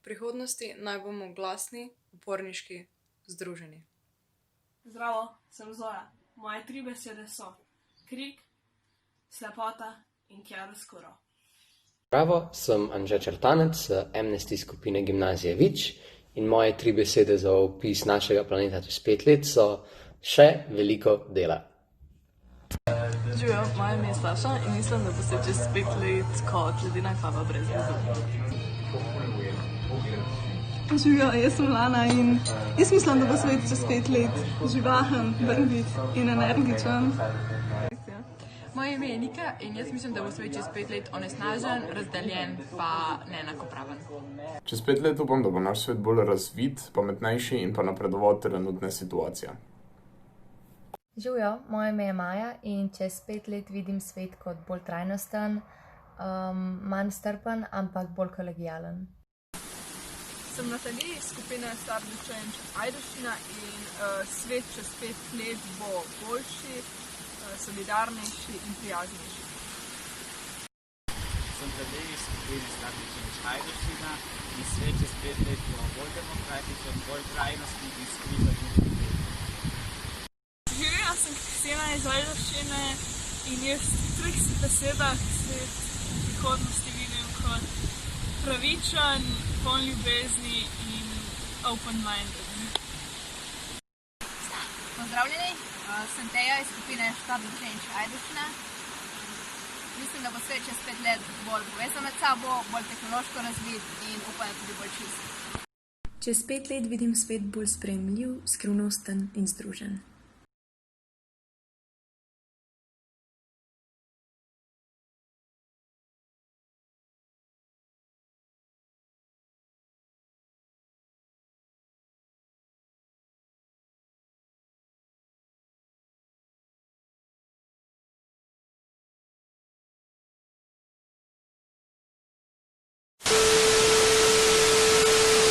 prihodnosti naj bomo glasni, uporniški, združeni. Zdravo, sem Zoja. Moje 3 besede so krik, slepota in chiaroscuro. Zdravo, sem Anže Črtanec z Amnesty skupine Gimnazije Vič in moje 3 besede za opis našega planeta čez 5 let so še veliko dela. Živijo, moje ime je Saša in mislim, da bo se čez 5 let kot ledena kava brez vezu. Živijo, jaz sem Lana in jaz mislim, da bo svet čez 5 let živahen, barvit in energičen. Moje ime je Nika in jaz mislim, da bo svet čez 5 let onesnažen, razdeljen pa neenakopraven. Čez 5 let upam, da bo naš svet bolj razvit, pametnejši in pa napredoval trenutne situacije. Živijo, moje ime je Maja in čez 5 let vidim svet kot bolj trajnosten, manj strpen, ampak bolj kolegijalen. Sem Natalija iz skupine Starduša in Ajdovščina in svet čez 5 let bo boljši, solidarnejši in prijaznejši. Sem Tadej iz skupine Starduša in Ajdovščina in svet čez 5 let bo bolj demokratičen, bolj trajnostni in skriven in prijazen. Živijo, sem Kristina iz Ajdovščine in jaz v 3 besedah svet prihodnosti vidim kot pravičen, poln ljubezni in open-minded. Pozdravljeni, sem Teja iz skupine Starduša in Ajdovščina. Mislim, da bo svet čez 5 let bolj povezan med sabo, bolj tehnološko razvit in upam, tudi bolj čist. Čez 5 let vidim svet bolj sprejemljiv, skrivnosten in združen.